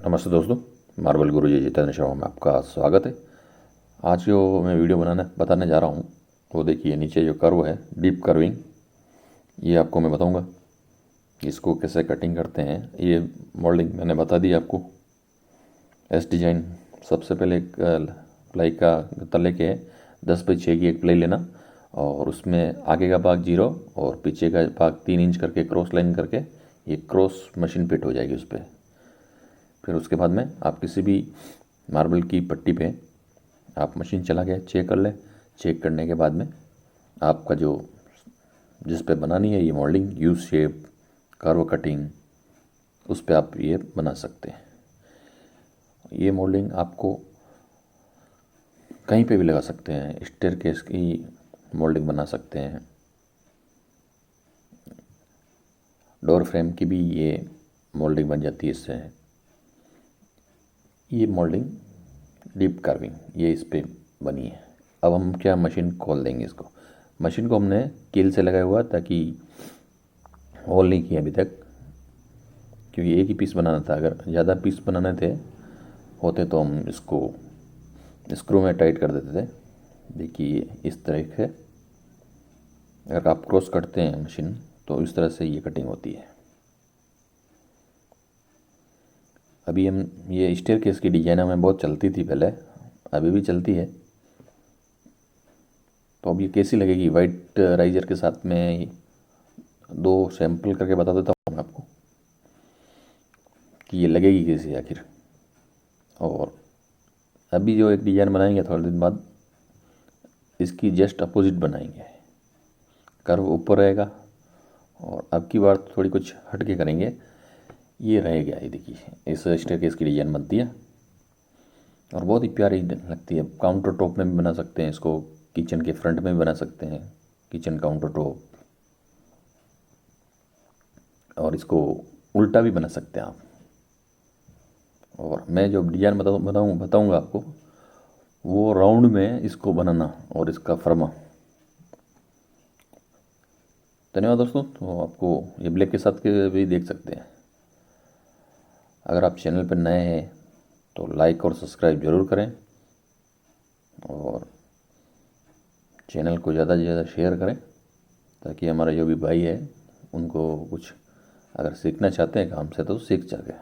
नमस्ते दोस्तों, मार्बल गुरुजी जितेंद्र शर्मा में आपका स्वागत है। आज जो मैं वीडियो बताने जा रहा हूँ वो देखिए, नीचे जो कर्व है डीप कर्विंग, ये आपको मैं बताऊँगा इसको कैसे कटिंग करते हैं। ये मोल्डिंग मैंने बता दी आपको। एस डिज़ाइन, सबसे पहले एक प्लाई का तले के 10x6 की एक प्लाई लेना और उसमें आगे का भाग 0 और पीछे का भाग 3 इंच करके क्रॉस लाइन करके ये क्रॉस मशीन फिट हो जाएगी उस पर। फिर उसके बाद में आप किसी भी मार्बल की पट्टी पे आप मशीन चला के चेक कर ले। चेक करने के बाद में आपका जो जिस पे बनानी है ये moulding, U shape, curve cutting, उस पे आप ये बना सकते हैं। ये मोल्डिंग आपको कहीं पे भी लगा सकते हैं। स्टेयरकेस की मोल्डिंग बना सकते हैं, डोर फ्रेम की भी ये मोल्डिंग बन जाती है इससे। ये मोल्डिंग डीप कार्विंग ये इस पे बनी है। अब हम क्या मशीन खोल देंगे इसको। मशीन को हमने कील से लगाया हुआ ताकि होल नहीं किया अभी तक, क्योंकि एक ही पीस बनाना था। अगर ज़्यादा पीस बनाने होते तो हम इसको स्क्रू में टाइट कर देते थे। देखिए इस तरह से अगर आप क्रॉस करते हैं मशीन तो इस तरह से ये कटिंग होती है। अभी हम ये स्टेयरकेस की डिजाइन हमें बहुत चलती थी पहले, अभी भी चलती है। तो अब ये कैसी लगेगी वाइट राइजर के साथ में, 2 सैंपल करके बता देता हूँ आपको कि ये लगेगी कैसी आखिर। और अभी जो एक डिज़ाइन बनाएंगे थोड़े दिन बाद, इसकी जस्ट अपोजिट बनाएंगे। कर्व ऊपर रहेगा और अब की बार थोड़ी कुछ हट के करेंगे। ये रहेगा, ये देखिए इस स्टेयरकेस की डिज़ाइन बनती है और बहुत ही प्यारी लगती है। काउंटर टॉप में भी बना सकते हैं इसको, किचन के फ्रंट में भी बना सकते हैं, किचन काउंटर टॉप, और इसको उल्टा भी बना सकते हैं आप। और मैं जो डिज़ाइन बताऊंगा आपको वो राउंड में इसको बनाना और इसका फर्मा। धन्यवाद दोस्तों। तो आपको ये ब्लैक के साथ के भी देख सकते हैं। अगर आप चैनल पर नए हैं तो लाइक और सब्सक्राइब ज़रूर करें और चैनल को ज़्यादा से ज़्यादा शेयर करें ताकि हमारा जो भी भाई है उनको कुछ अगर सीखना चाहते हैं काम से तो सीख सकें।